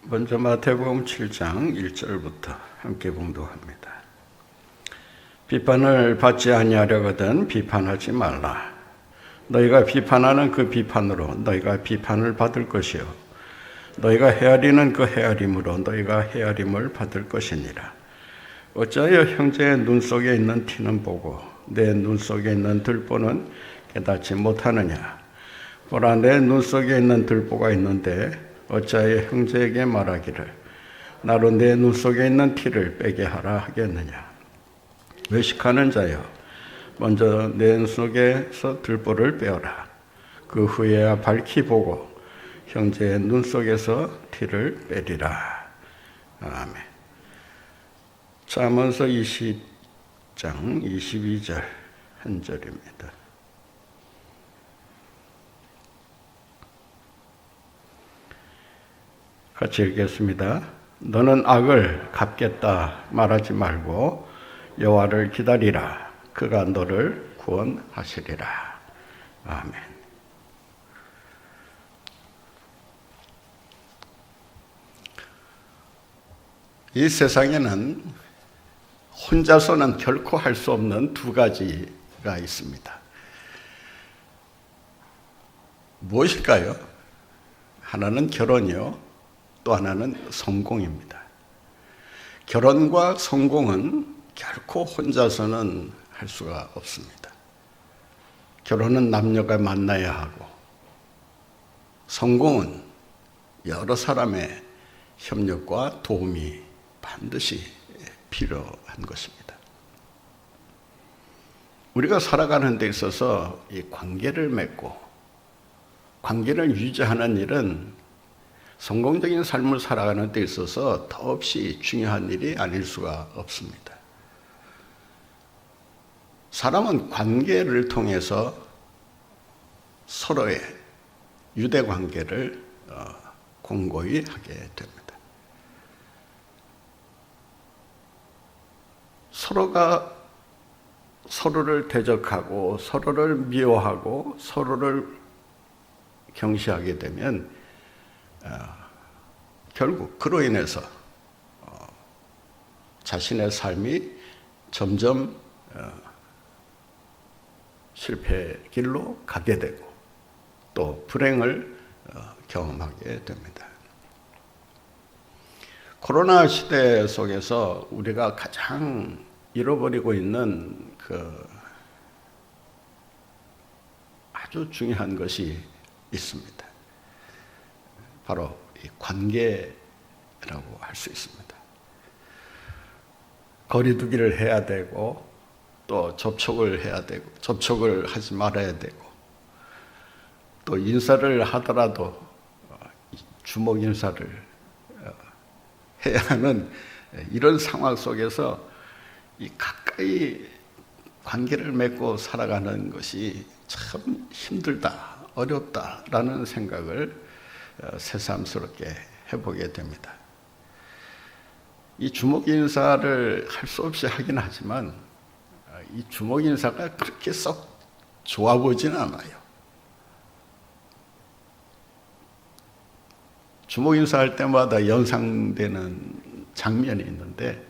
먼저 마태복음 7장 1절부터 함께 봉독합니다. 비판을 받지 아니하려거든 비판하지 말라. 너희가 비판하는 그 비판으로 너희가 비판을 받을 것이요 너희가 헤아리는 그 헤아림으로 너희가 헤아림을 받을 것이니라. 어찌하여 형제의 눈 속에 있는 티는 보고 내 눈 속에 있는 들보는 깨닫지 못하느냐. 보라, 내 눈 속에 있는 들보가 있는데 어찌하여 형제에게 말하기를 나로 내 눈 속에 있는 티를 빼게 하라 하겠느냐. 외식하는 자여, 먼저 내 눈 속에서 들보를 빼어라. 그 후에야 밝히 보고 형제의 눈 속에서 티를 빼리라. 아멘. 잠언서 20장 22절 한 절입니다. 같이 읽겠습니다. 너는 악을 갚겠다 말하지 말고 여호와를 기다리라. 그가 너를 구원하시리라. 아멘. 이 세상에는 혼자서는 결코 할 수 없는 두 가지가 있습니다. 무엇일까요? 하나는 결혼이요. 또 하나는 성공입니다. 결혼과 성공은 결코 혼자서는 할 수가 없습니다. 결혼은 남녀가 만나야 하고 성공은 여러 사람의 협력과 도움이 반드시 필요한 것입니다. 우리가 살아가는 데 있어서 이 관계를 맺고 관계를 유지하는 일은 성공적인 삶을 살아가는 데 있어서 더없이 중요한 일이 아닐 수가 없습니다. 사람은 관계를 통해서 서로의 유대관계를 공고히 하게 됩니다. 서로가 서로를 대적하고 서로를 미워하고 서로를 경시하게 되면 결국 그로 인해서 자신의 삶이 점점 실패의 길로 가게 되고 또 불행을 경험하게 됩니다. 코로나 시대 속에서 우리가 가장 잃어버리고 있는 그 아주 중요한 것이 있습니다. 바로 이 관계라고 할 수 있습니다. 거리두기를 해야 되고 또 접촉을 해야 되고 접촉을 하지 말아야 되고 또 인사를 하더라도 주먹 인사를 해야 하는 이런 상황 속에서 이 가까이 관계를 맺고 살아가는 것이 참 힘들다, 어렵다라는 생각을 새삼스럽게 해보게 됩니다. 이 주먹 인사를 할 수 없이 하긴 하지만 이 주먹 인사가 그렇게 썩 좋아 보이지는 않아요. 주먹 인사할 때마다 연상되는 장면이 있는데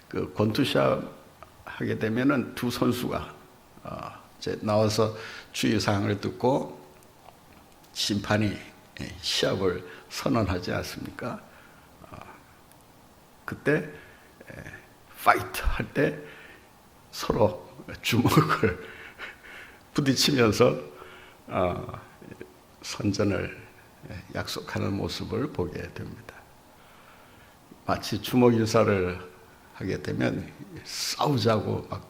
그 권투샵 하게 되면은 두 선수가 이제 나와서 주의사항을 듣고 심판이 시합을 선언하지 않습니까? 그때 파이트 할 때 서로 주먹을 부딪히면서 선전을 약속하는 모습을 보게 됩니다. 마치 주먹 인사를 하게 되면 싸우자고 막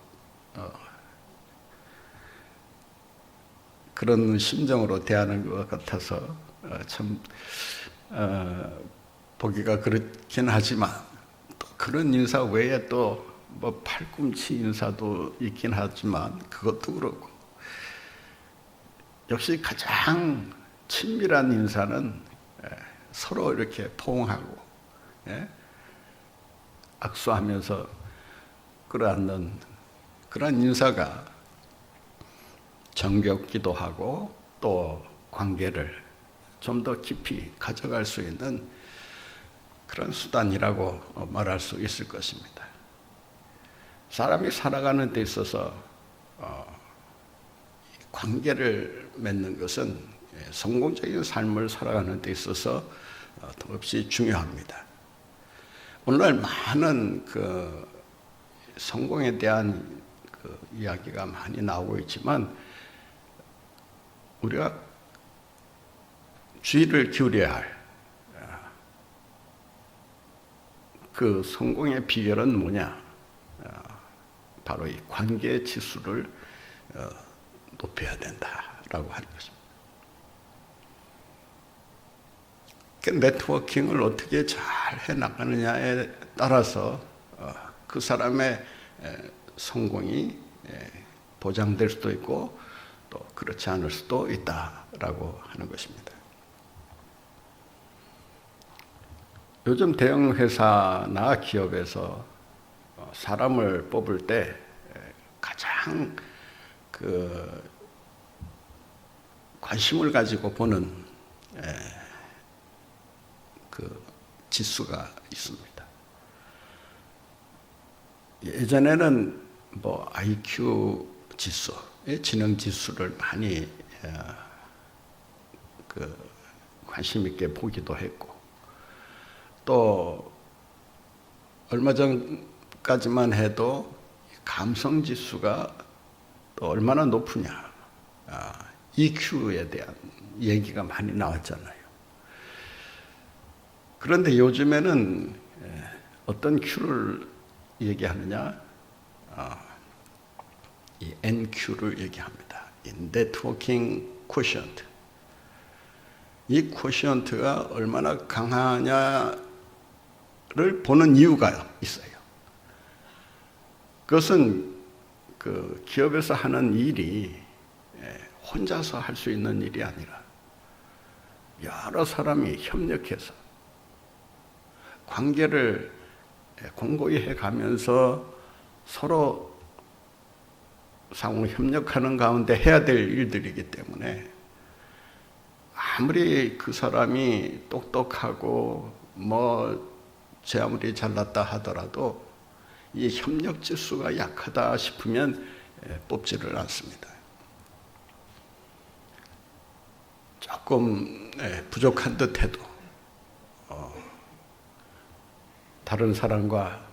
그런 심정으로 대하는 것 같아서 참 보기가 그렇긴 하지만 또 그런 인사 외에 또 뭐 팔꿈치 인사도 있긴 하지만 그것도 그렇고 역시 가장 친밀한 인사는 서로 이렇게 포옹하고 악수하면서 끌어안는 그런 인사가 정겹기도 하고 또 관계를 좀 더 깊이 가져갈 수 있는 그런 수단이라고 말할 수 있을 것입니다. 사람이 살아가는 데 있어서 관계를 맺는 것은 성공적인 삶을 살아가는 데 있어서 더없이 중요합니다. 오늘날 많은 성공에 대한 이야기가 많이 나오고 있지만 우리가 주의를 기울여야 할 그 성공의 비결은 뭐냐? 바로 이 관계 지수를 높여야 된다라고 하는 것입니다. 네트워킹을 어떻게 잘 해나가느냐에 따라서 그 사람의 성공이 보장될 수도 있고 또 그렇지 않을 수도 있다라고 하는 것입니다. 요즘 대형 회사나 기업에서 사람을 뽑을 때 가장 관심을 가지고 보는 지수가 있습니다. 예전에는 IQ 지수, 지능 지수를 많이 관심 있게 보기도 했고, 또 얼마 전까지만 해도 감성 지수가 또 얼마나 높으냐, EQ에 대한 얘기가 많이 나왔잖아요. 그런데 요즘에는 어떤 Q를 얘기하느냐? 이 NQ를 얘기합니다. 이 네트워킹 쿼션트. 이 쿼션트가 얼마나 강하냐를 보는 이유가 있어요. 그것은 기업에서 하는 일이 혼자서 할 수 있는 일이 아니라 여러 사람이 협력해서 관계를 공고히 해가면서 서로 상호 협력하는 가운데 해야 될 일들이기 때문에 아무리 그 사람이 똑똑하고 제 아무리 잘났다 하더라도 이 협력 지수가 약하다 싶으면 뽑지를 않습니다. 조금 부족한 듯해도 다른 사람과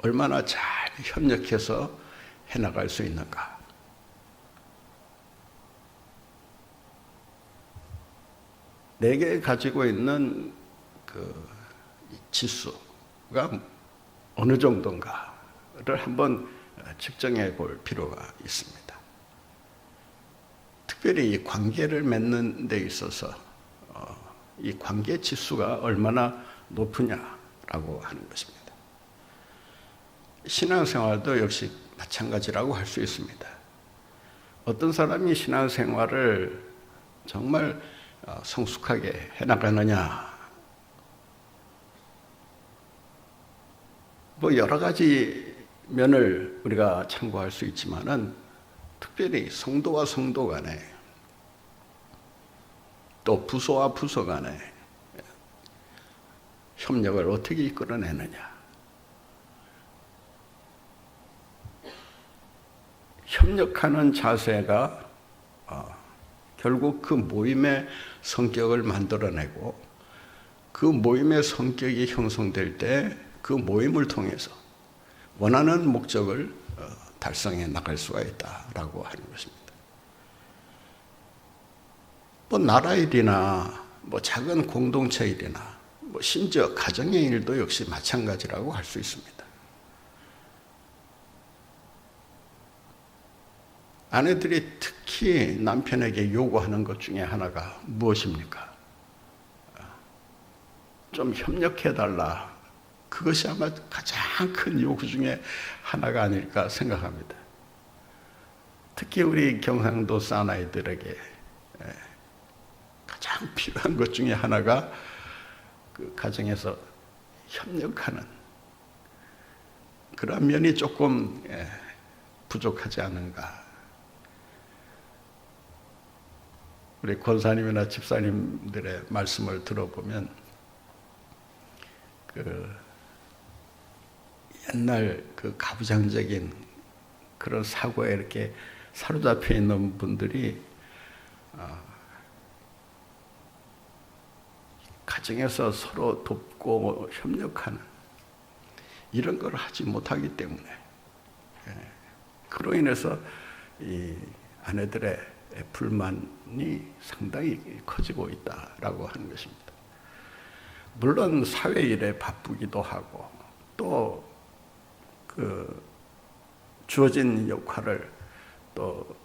얼마나 잘 협력해서 해나갈 수 있는가. 내게 가지고 있는 지수가 어느 정도인가를 한번 측정해 볼 필요가 있습니다. 특별히 이 관계를 맺는 데 있어서 이 관계 지수가 얼마나 높으냐라고 하는 것입니다. 신앙생활도 역시 마찬가지라고 할 수 있습니다. 어떤 사람이 신앙생활을 정말 성숙하게 해나가느냐, 여러 가지 면을 우리가 참고할 수 있지만은 특별히 성도와 성도 간에 또 부서와 부서 간에 협력을 어떻게 이끌어내느냐, 협력하는 자세가 결국 그 모임의 성격을 만들어내고 그 모임의 성격이 형성될 때 그 모임을 통해서 원하는 목적을 달성해 나갈 수가 있다라고 하는 것입니다. 나라 일이나 작은 공동체 일이나 심지어 가정의 일도 역시 마찬가지라고 할 수 있습니다. 아내들이 특히 남편에게 요구하는 것 중에 하나가 무엇입니까? 좀 협력해달라. 그것이 아마 가장 큰 요구 중에 하나가 아닐까 생각합니다. 특히 우리 경상도 사나이들에게 가장 필요한 것 중에 하나가 그 가정에서 협력하는 그런 면이 조금 부족하지 않은가. 우리 권사님이나 집사님들의 말씀을 들어보면 그 옛날 그 가부장적인 그런 사고에 이렇게 사로잡혀 있는 분들이 가정에서 서로 돕고 협력하는 이런 걸 하지 못하기 때문에 그로 인해서 이 아내들의 불만이 상당히 커지고 있다라고 하는 것입니다. 물론 사회 일에 바쁘기도 하고 또 그 주어진 역할을 또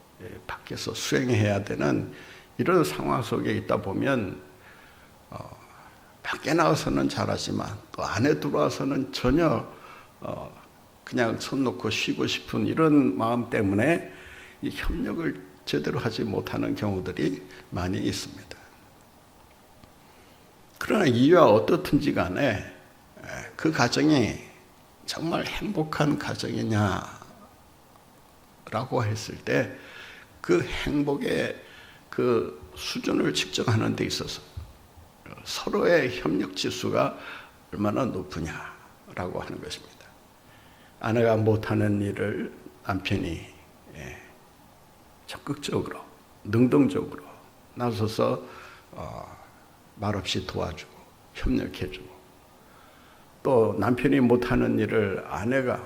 밖에서 수행해야 되는 이런 상황 속에 있다 보면 밖에 나가서는 잘하지만 또 안에 들어와서는 전혀 그냥 손 놓고 쉬고 싶은 이런 마음 때문에 이 협력을 제대로 하지 못하는 경우들이 많이 있습니다. 그러나 이유와 어떻든지 간에 그 가정이 정말 행복한 가정이냐라고 했을 때 그 행복의 그 수준을 측정하는 데 있어서 서로의 협력 지수가 얼마나 높으냐라고 하는 것입니다. 아내가 못하는 일을 남편이 적극적으로 능동적으로 나서서 말없이 도와주고 협력해주고 또 남편이 못하는 일을 아내가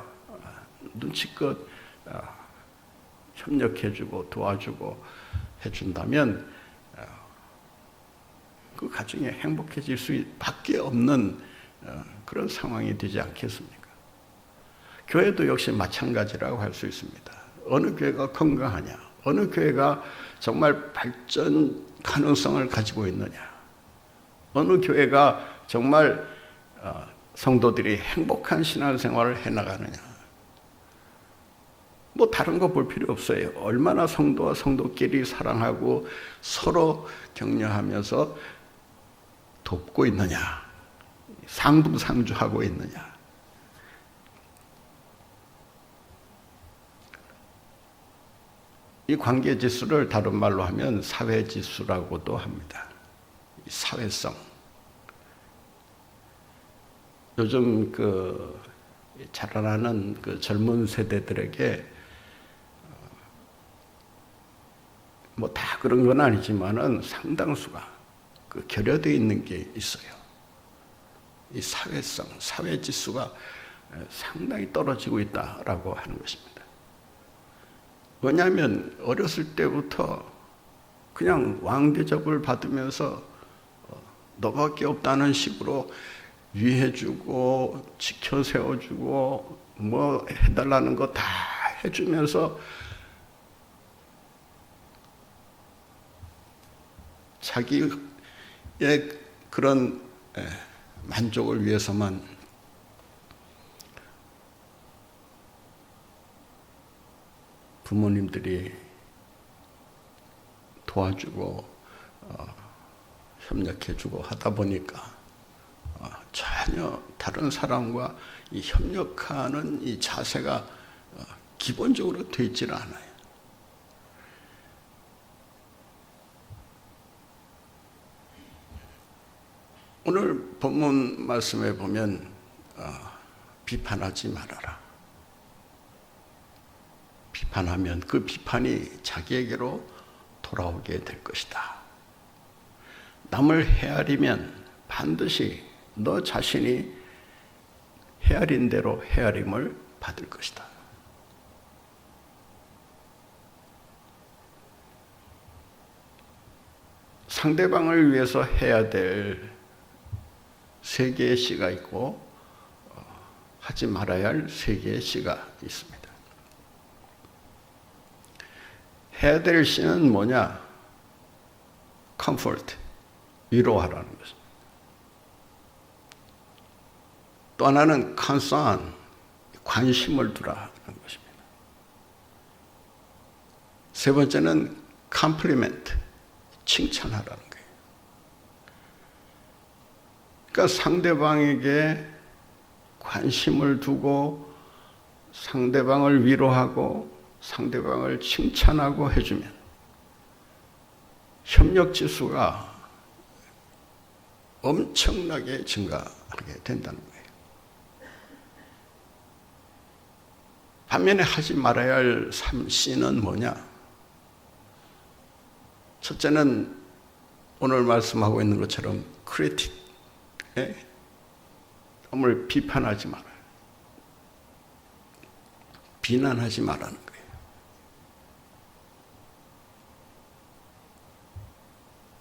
눈치껏 협력해주고 도와주고 해준다면 그 가정이 행복해질 수밖에 없는 그런 상황이 되지 않겠습니까? 교회도 역시 마찬가지라고 할 수 있습니다. 어느 교회가 건강하냐, 어느 교회가 정말 발전 가능성을 가지고 있느냐, 어느 교회가 정말 성도들이 행복한 신앙생활을 해나가느냐, 뭐 다른 거 볼 필요 없어요. 얼마나 성도와 성도끼리 사랑하고 서로 격려하면서 돕고 있느냐, 상부상조하고 있느냐. 이 관계지수를 다른 말로 하면 사회지수라고도 합니다. 사회성. 요즘 그 자라나는 그 젊은 세대들에게 뭐 다 그런 건 아니지만은 상당수가 그 결여되어 있는 게 있어요. 이 사회성, 사회지수가 상당히 떨어지고 있다라고 하는 것입니다. 왜냐하면 어렸을 때부터 그냥 왕대접을 받으면서 너밖에 없다는 식으로 위해주고 지켜 세워주고 뭐 해달라는 거 다 해주면서 자기의 그런 만족을 위해서만 부모님들이 도와주고 협력해주고 하다 보니까 전혀 다른 사람과 이 협력하는 이 자세가 기본적으로 되어 있지는 않아요. 오늘 본문 말씀에 보면 비판하지 말아라. 비판하면 그 비판이 자기에게로 돌아오게 될 것이다. 남을 헤아리면 반드시 너 자신이 헤아린 대로 헤아림을 받을 것이다. 상대방을 위해서 해야 될 세 개의 씨가 있고 하지 말아야 할 세 개의 씨가 있습니다. 해야 될 씨는 뭐냐? comfort, 위로하라는 것입니다. 또 하나는 concern, 관심을 두라는 것입니다. 세 번째는 compliment, 칭찬하라는 거예요. 그러니까 상대방에게 관심을 두고 상대방을 위로하고 상대방을 칭찬하고 해주면 협력지수가 엄청나게 증가하게 된다는 거예요. 반면에 하지 말아야 할 C는 뭐냐? 첫째는 오늘 말씀하고 있는 것처럼 크리틱, 남을 비판하지 말아요. 비난하지 말라는 거예요.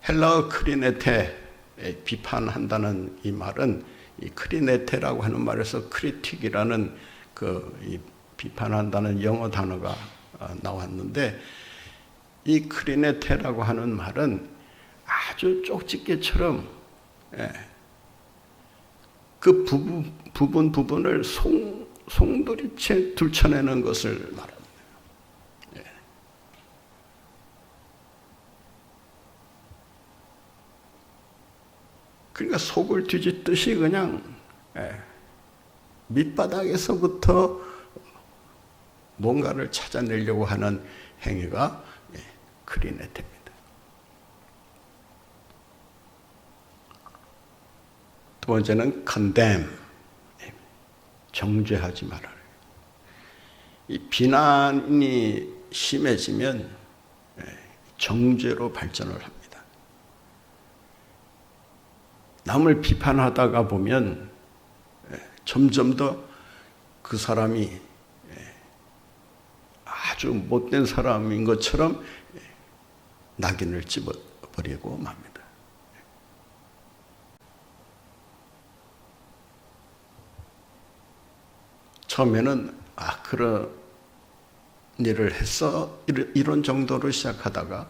헬라어 크리네테, 비판한다는 이 말은 이 크리네테라고 하는 말에서 크리틱이라는 이 비판한다는 영어 단어가 나왔는데, 이 크리네테라고 하는 말은 아주 쪽집게처럼 그 부분을 송두리째 들춰내는 것을 말합니다. 그러니까 속을 뒤집듯이 그냥 밑바닥에서부터 뭔가를 찾아내려고 하는 행위가 크리네테입니다. 두 번째는 condemn, 정죄하지 말아라. 이 비난이 심해지면 정죄로 발전을 합니다. 남을 비판하다가 보면 점점 더 그 사람이 아주 못된 사람인 것처럼 낙인을 집어버리고 맙니다. 처음에는 그런 일을 했어? 이런 정도로 시작하다가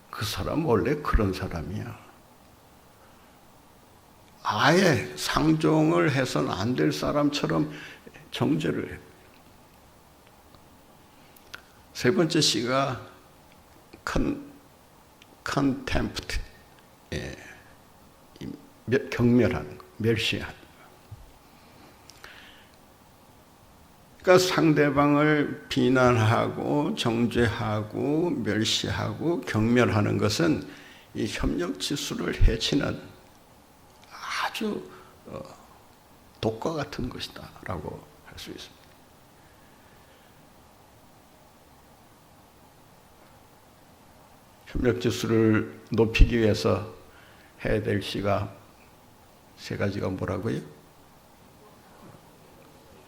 그 사람 원래 그런 사람이야. 아예 상종을 해서는 안 될 사람처럼 정죄를 해요. 세 번째 C가 contempt, 경멸하는 거, 멸시하는 거. 그러니까 상대방을 비난하고 정죄하고 멸시하고 경멸하는 것은 이 협력 지수를 해치는 아주 독과 같은 것이다 라고 할 수 있습니다. 협력 지수를 높이기 위해서 해야 될 C가 세 가지가 뭐라고요?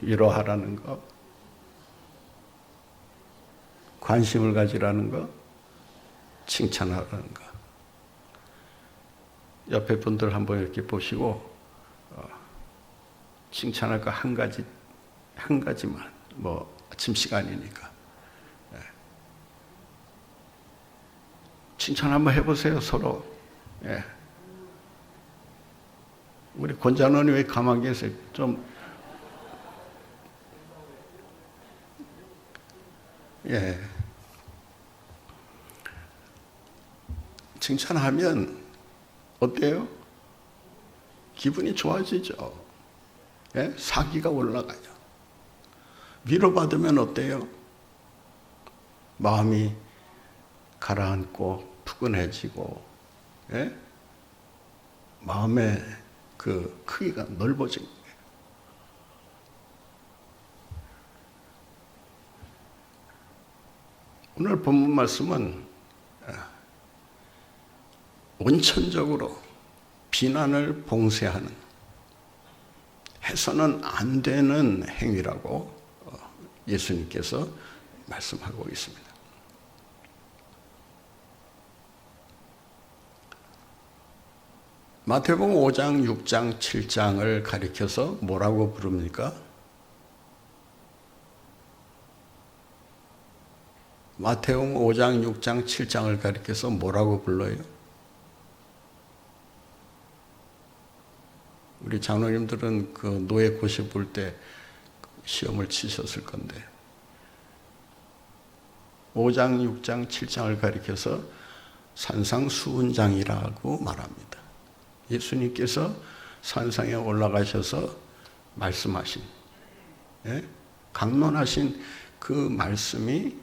위로하라는 거, 관심을 가지라는 거, 칭찬하라는 거. 옆에 분들 한번 이렇게 보시고 칭찬할 거 한 가지만, 아침 시간이니까 칭찬 한번 해보세요, 서로. 우리 권장원이 왜 가만히 계세요? 칭찬하면 어때요? 기분이 좋아지죠. 사기가 올라가요. 위로받으면 어때요? 마음이 가라앉고 푸근해지고, 마음의 그 크기가 넓어진 거예요. 오늘 본문 말씀은 원천적으로 비난을 봉쇄하는, 해서는 안 되는 행위라고 예수님께서 말씀하고 있습니다. 마태복음 5장, 6장, 7장을 가리켜서 뭐라고 부릅니까? 마태복음 5장, 6장, 7장을 가리켜서 뭐라고 불러요? 우리 장로님들은 그 노예 고시 볼 때 시험을 치셨을 건데, 5장, 6장, 7장을 가리켜서 산상수훈장이라고 말합니다. 예수님께서 산상에 올라가셔서 말씀하신, 강론하신 그 말씀이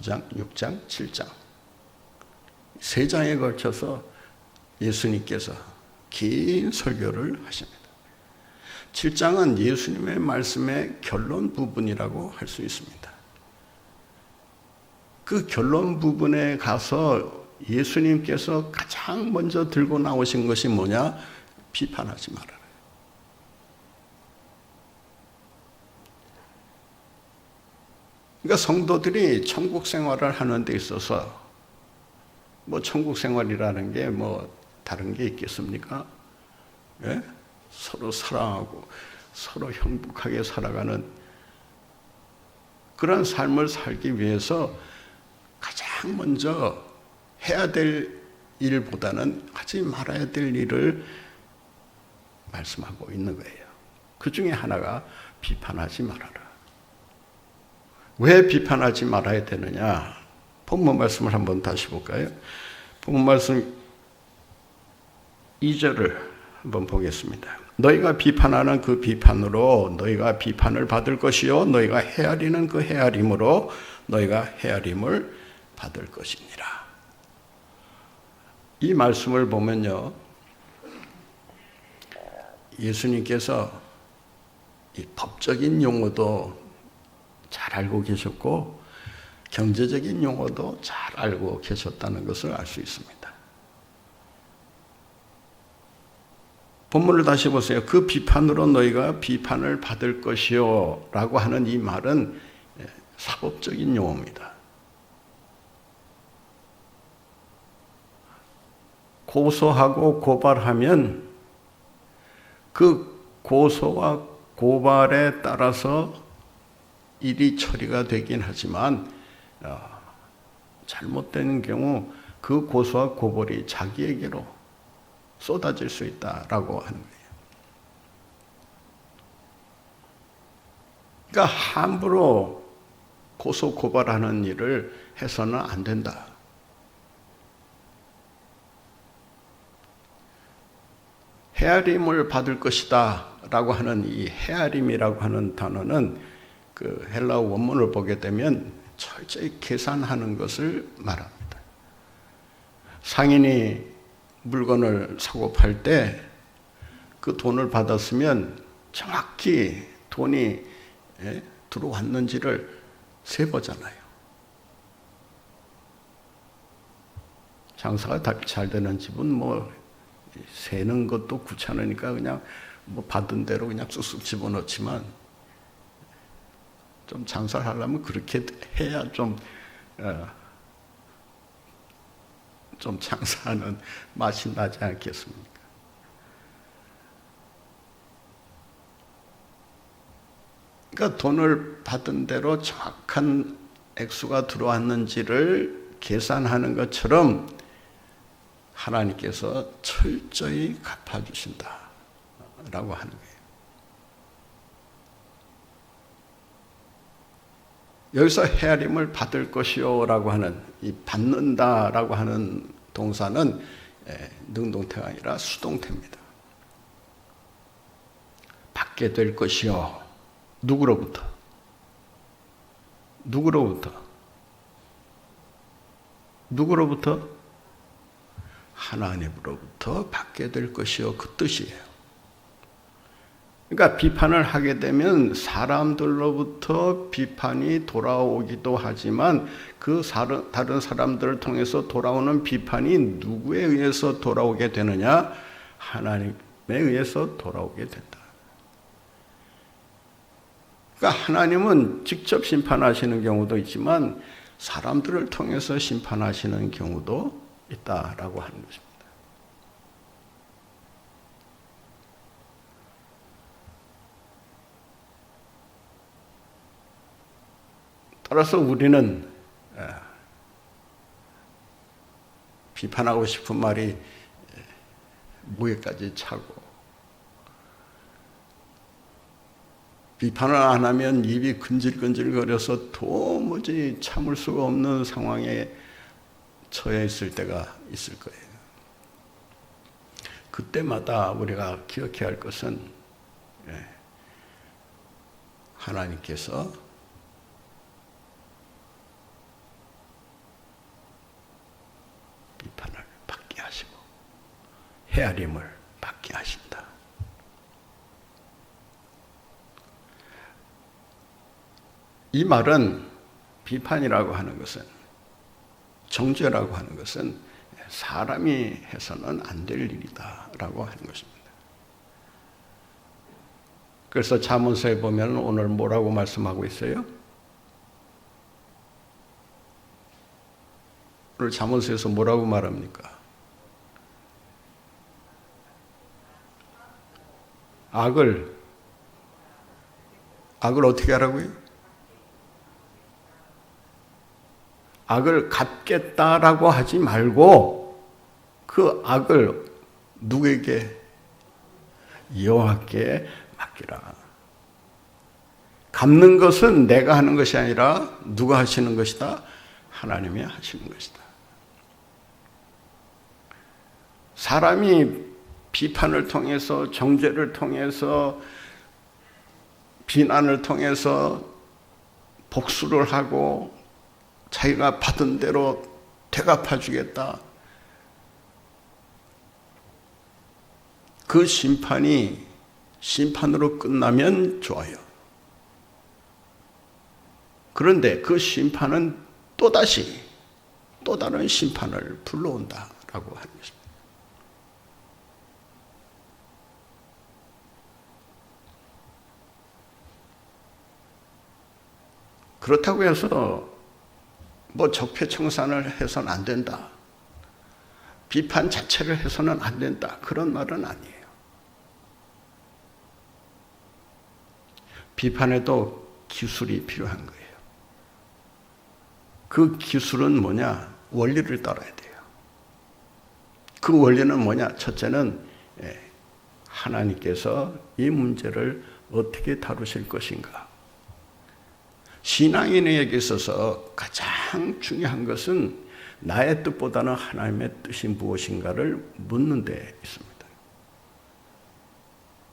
5장, 6장, 7장 세 장에 걸쳐서 예수님께서 긴 설교를 하십니다. 7장은 예수님의 말씀의 결론 부분이라고 할 수 있습니다. 그 결론 부분에 가서 예수님께서 가장 먼저 들고 나오신 것이 뭐냐? 비판하지 말아라. 그러니까 성도들이 천국 생활을 하는 데 있어서 뭐 천국 생활이라는 게 뭐 다른 게 있겠습니까? 예? 서로 사랑하고 서로 행복하게 살아가는 그런 삶을 살기 위해서 가장 먼저 해야 될 일보다는 하지 말아야 될 일을 말씀하고 있는 거예요. 그 중에 하나가 비판하지 말아라. 왜 비판하지 말아야 되느냐? 본문 말씀을 한번 다시 볼까요? 본문 말씀 2절을 한번 보겠습니다. 너희가 비판하는 그 비판으로 너희가 비판을 받을 것이요 너희가 헤아리는 그 헤아림으로 너희가 헤아림을 받을 것이니라. 이 말씀을 보면요, 예수님께서 이 법적인 용어도 잘 알고 계셨고 경제적인 용어도 잘 알고 계셨다는 것을 알 수 있습니다. 본문을 다시 보세요. 그 비판으로 너희가 비판을 받을 것이요 라고 하는 이 말은 사법적인 용어입니다. 고소하고 고발하면 그 고소와 고발에 따라서 일이 처리가 되긴 하지만 잘못된 경우 그 고소와 고발이 자기에게로 쏟아질 수 있다라고 하는 거예요. 그러니까 함부로 고소 고발하는 일을 해서는 안 된다. 헤아림을 받을 것이다 라고 하는 이 헤아림이라고 하는 단어는 그 헬라어 원문을 보게 되면 철저히 계산하는 것을 말합니다. 상인이 물건을 사고 팔 때 그 돈을 받았으면 정확히 돈이 들어왔는지를 세보잖아요. 장사가 잘 되는 집은 뭐 세는 것도 귀찮으니까 그냥 뭐 받은 대로 그냥 쑥쑥 집어넣지만 좀 장사를 하려면 그렇게 해야 좀 장사하는 맛이 나지 않겠습니까? 그러니까 돈을 받은 대로 정확한 액수가 들어왔는지를 계산하는 것처럼 하나님께서 철저히 갚아주신다라고 하는 거예요. 여기서 헤아림을 받을 것이요라고 하는 이 받는다라고 하는 동사는 능동태가 아니라 수동태입니다. 받게 될 것이요. 누구로부터? 누구로부터? 누구로부터? 하나님으로부터 받게 될 것이요. 그 뜻이에요. 그러니까 비판을 하게 되면 사람들로부터 비판이 돌아오기도 하지만 그 다른 사람들을 통해서 돌아오는 비판이 누구에 의해서 돌아오게 되느냐? 하나님에 의해서 돌아오게 된다. 그러니까 하나님은 직접 심판하시는 경우도 있지만 사람들을 통해서 심판하시는 경우도 있다라고 하는 것입니다. 따라서 우리는 비판하고 싶은 말이 무게까지 차고 비판을 안 하면 입이 근질근질거려서 도무지 참을 수가 없는 상황에 처해 있을 때가 있을 거예요. 그때마다 우리가 기억해야 할 것은 하나님께서 비판을 받게 하시고 헤아림을 받게 하신다. 이 말은 비판이라고 하는 것은, 정죄라고 하는 것은 사람이 해서는 안 될 일이다 라고 하는 것입니다. 그래서 잠언서에 보면 오늘 뭐라고 말씀하고 있어요? 오늘 잠언서에서 뭐라고 말합니까? 악을 어떻게 하라고요? 악을 갚겠다라고 하지 말고 그 악을 누구에게? 여호와께 맡기라. 갚는 것은 내가 하는 것이 아니라 누가 하시는 것이다? 하나님이 하시는 것이다. 사람이 비판을 통해서, 정죄를 통해서, 비난을 통해서 복수를 하고 자기가 받은 대로 되갚아 주겠다. 그 심판이 심판으로 끝나면 좋아요. 그런데 그 심판은 또다시 또 다른 심판을 불러온다라고 하는 것입니다. 그렇다고 해서 뭐 적폐청산을 해서는 안 된다, 비판 자체를 해서는 안 된다, 그런 말은 아니에요. 비판에도 기술이 필요한 거예요. 그 기술은 뭐냐? 원리를 따라야 돼요. 그 원리는 뭐냐? 첫째는 하나님께서 이 문제를 어떻게 다루실 것인가. 신앙인에게 있어서 가장 중요한 것은 나의 뜻보다는 하나님의 뜻이 무엇인가를 묻는 데 있습니다.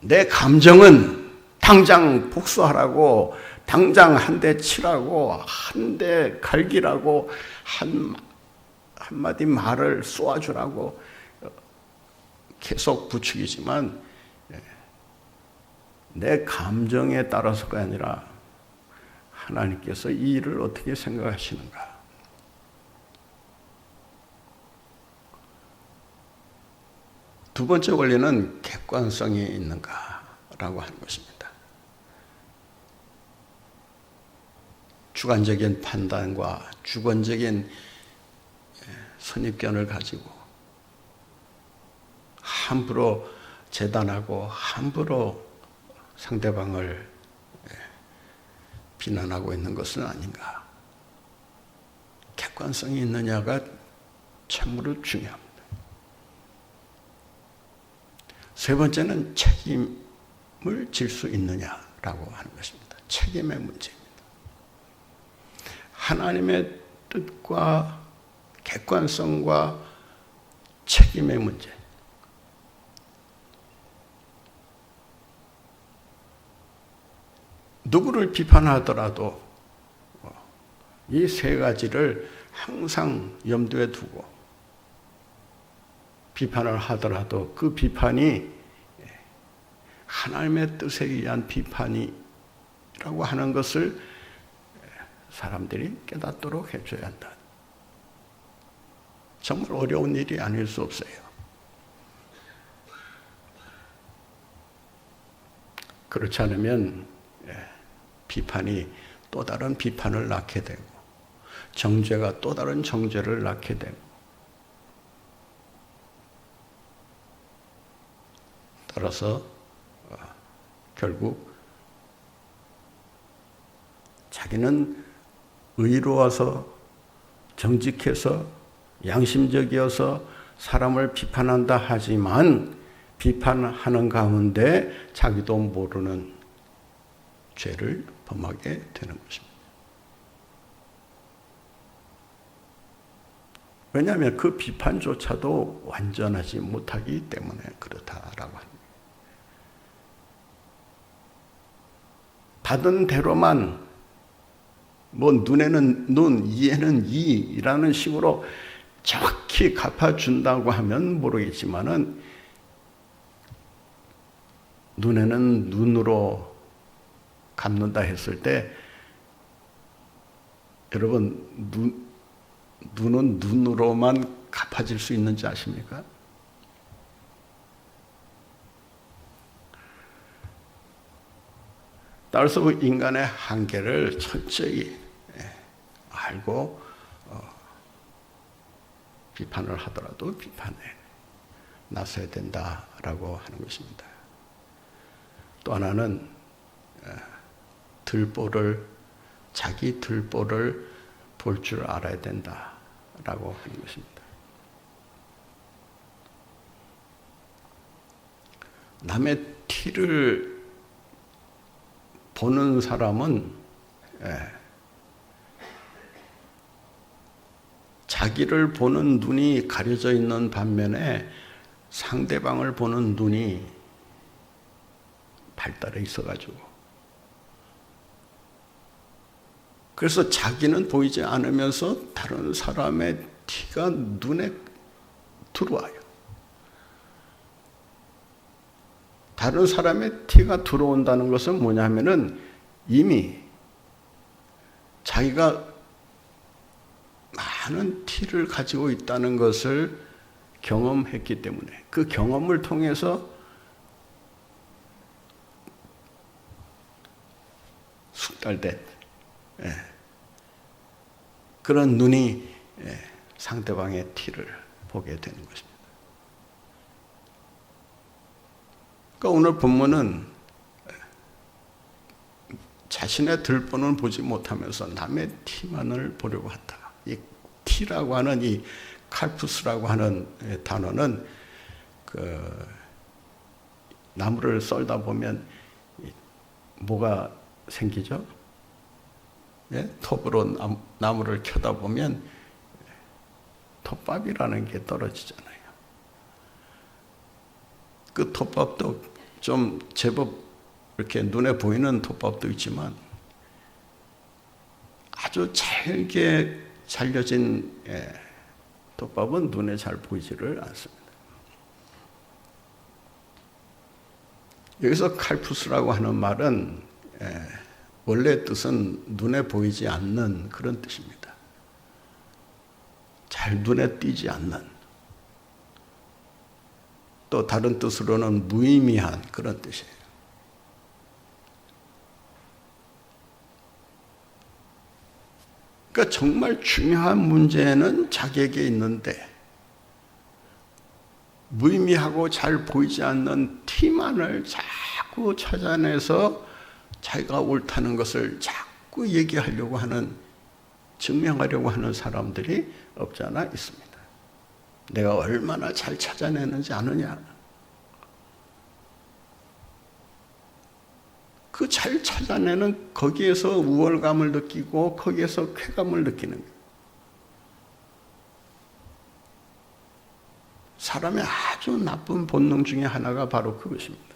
내 감정은 당장 복수하라고, 당장 한 대 치라고, 한 대 갈기라고, 한마디 말을 쏘아주라고 계속 부추기지만 내 감정에 따라서가 아니라 하나님께서 이 일을 어떻게 생각하시는가. 두 번째 원리는 객관성이 있는가라고 하는 것입니다. 주관적인 판단과 주관적인 선입견을 가지고 함부로 재단하고 함부로 상대방을 비난하고 있는 것은 아닌가. 객관성이 있느냐가 참으로 중요합니다. 세 번째는 책임을 질 수 있느냐라고 하는 것입니다. 책임의 문제입니다. 하나님의 뜻과 객관성과 책임의 문제. 누구를 비판하더라도 이 세 가지를 항상 염두에 두고 비판을 하더라도 그 비판이 하나님의 뜻에 의한 비판이라고 하는 것을 사람들이 깨닫도록 해줘야 한다. 정말 어려운 일이 아닐 수 없어요. 그렇지 않으면 비판이 또 다른 비판을 낳게 되고 정죄가 또 다른 정죄를 낳게 되고 따라서 결국 자기는 의로워서 정직해서 양심적이어서 사람을 비판한다 하지만 비판하는 가운데 자기도 모르는 죄를 범하게 되는 것입니다. 왜냐하면 그 비판조차도 완전하지 못하기 때문에 그렇다라고 합니다. 받은 대로만 뭐 눈에는 눈, 이에는 이라는 식으로 정확히 갚아준다고 하면 모르겠지만은 눈에는 눈으로 갚는다 했을 때 여러분, 눈은 눈으로만 갚아질 수 있는지 아십니까? 따라서 인간의 한계를 철저히 알고 비판을 하더라도 비판에 나서야 된다라고 하는 것입니다. 또 하나는 자기 들보를 볼 줄 알아야 된다라고 하는 것입니다. 남의 티를 보는 사람은 자기를 보는 눈이 가려져 있는 반면에 상대방을 보는 눈이 발달해 있어가지고, 그래서 자기는 보이지 않으면서 다른 사람의 티가 눈에 들어와요. 다른 사람의 티가 들어온다는 것은 뭐냐면은 이미 자기가 많은 티를 가지고 있다는 것을 경험했기 때문에, 그 경험을 통해서 숙달된 그런 눈이 상대방의 티를 보게 되는 것입니다. 그러니까 오늘 본문은 자신의 들보는 보지 못하면서 남의 티만을 보려고 한다. 이 티라고 하는 이 칼푸스라고 하는 단어는 그 나무를 썰다 보면 뭐가 생기죠? 톱으로 나무를 켜다 보면 톱밥이라는 게 떨어지잖아요. 그 톱밥도 좀 제법 이렇게 눈에 보이는 톱밥도 있지만 아주 잘게 잘려진 톱밥은 눈에 잘 보이지를 않습니다. 여기서 칼푸스라고 하는 말은 원래 뜻은 눈에 보이지 않는 그런 뜻입니다. 잘 눈에 띄지 않는, 또 다른 뜻으로는 무의미한 그런 뜻이에요. 그러니까 정말 중요한 문제는 자기에게 있는데 무의미하고 잘 보이지 않는 티만을 자꾸 찾아내서 자기가 옳다는 것을 자꾸 얘기하려고 하는, 증명하려고 하는 사람들이 없지 않아 있습니다. 내가 얼마나 잘 찾아내는지 아느냐. 그 잘 찾아내는 거기에서 우월감을 느끼고 거기에서 쾌감을 느끼는 거예요. 사람의 아주 나쁜 본능 중에 하나가 바로 그것입니다.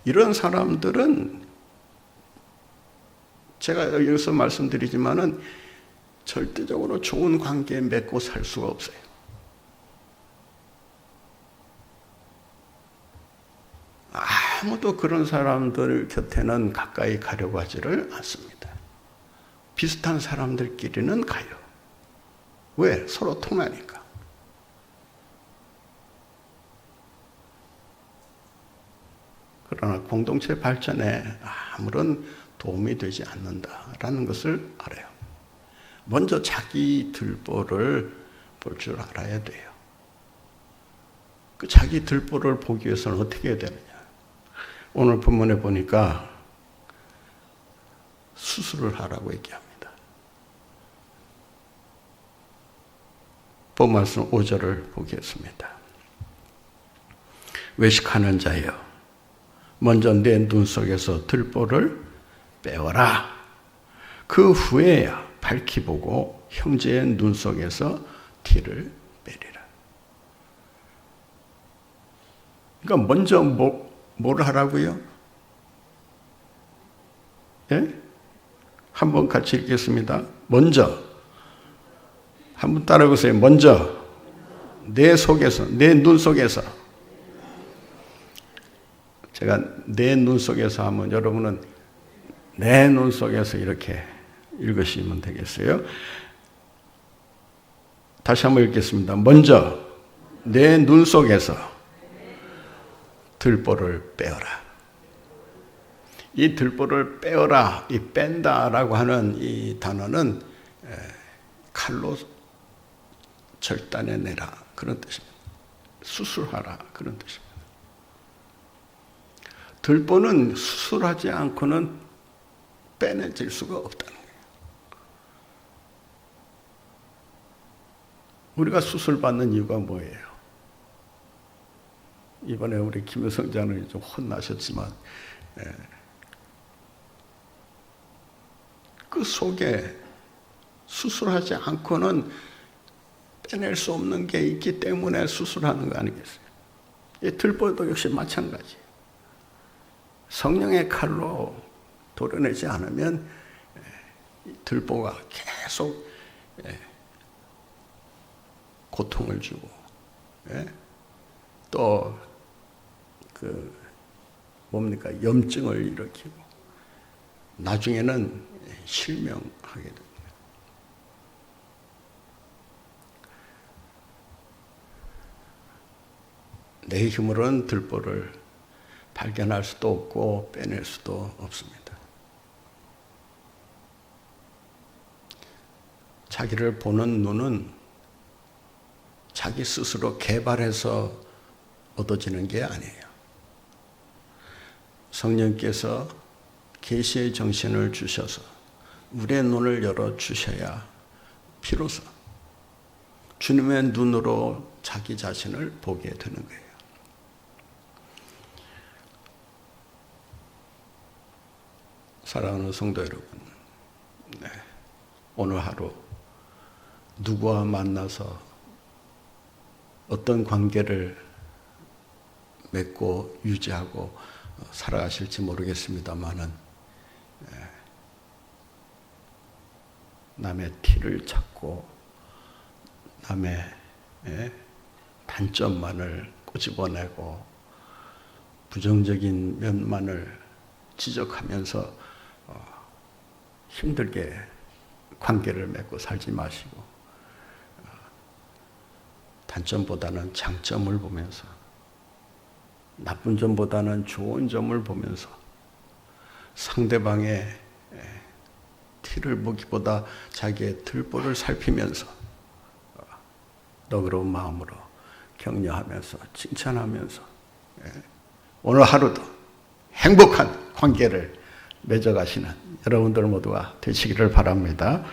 이런 사람들은 제가 여기서 말씀드리지만은 절대적으로 좋은 관계에 맺고 살 수가 없어요. 아무도 그런 사람들 곁에는 가까이 가려고 하지를 않습니다. 비슷한 사람들끼리는 가요. 왜? 서로 통하니까. 그러나 공동체 발전에 아무런 도움이 되지 않는다라는 것을 알아요. 먼저 자기 들보를 볼 줄 알아야 돼요. 그 자기 들보를 보기 위해서는 어떻게 해야 되느냐? 오늘 본문에 보니까 수술을 하라고 얘기합니다. 본 말씀 5절을 보겠습니다. 외식하는 자여, 먼저 내 눈 속에서 들보를 빼어라. 그 후에야 밝히 보고 형제의 눈 속에서 티를 빼리라. 그러니까 먼저 뭘 하라고요? 예? 한번 같이 읽겠습니다. 먼저. 한번 따라해보세요. 먼저. 내 속에서, 내 눈 속에서. 제가 내 눈 속에서 하면 여러분은 내 눈 속에서 이렇게 읽으시면 되겠어요. 다시 한번 읽겠습니다. 먼저 내 눈 속에서 들보를 빼어라. 이 들보를 빼어라, 이 뺀다라고 하는 이 단어는 칼로 절단해내라 그런 뜻입니다. 수술하라 그런 뜻입니다. 들보는 수술하지 않고는 빼내질 수가 없다는 거예요. 우리가 수술받는 이유가 뭐예요? 이번에 우리 김효성 장로님 좀 혼나셨지만 그 속에 수술하지 않고는 빼낼 수 없는 게 있기 때문에 수술하는 거 아니겠어요? 이 들보도 역시 마찬가지. 성령의 칼로 도려내지 않으면 들보가 계속 고통을 주고 또 뭡니까? 염증을 일으키고 나중에는 실명하게 됩니다. 내 힘으로는 들보를 발견할 수도 없고 빼낼 수도 없습니다. 자기를 보는 눈은 자기 스스로 개발해서 얻어지는 게 아니에요. 성령께서 계시의 정신을 주셔서 우리의 눈을 열어 주셔야 비로소 주님의 눈으로 자기 자신을 보게 되는 거예요. 사랑하는 성도 여러분, 오늘 하루 누구와 만나서 어떤 관계를 맺고 유지하고 살아가실지 모르겠습니다만은 남의 티를 찾고 남의 단점만을 꼬집어내고 부정적인 면만을 지적하면서 힘들게 관계를 맺고 살지 마시고 단점보다는 장점을 보면서 나쁜 점보다는 좋은 점을 보면서 상대방의 티를 보기보다 자기의 들보를 살피면서 너그러운 마음으로 격려하면서 칭찬하면서 오늘 하루도 행복한 관계를 맺어가시는 여러분들 모두가 되시기를 바랍니다.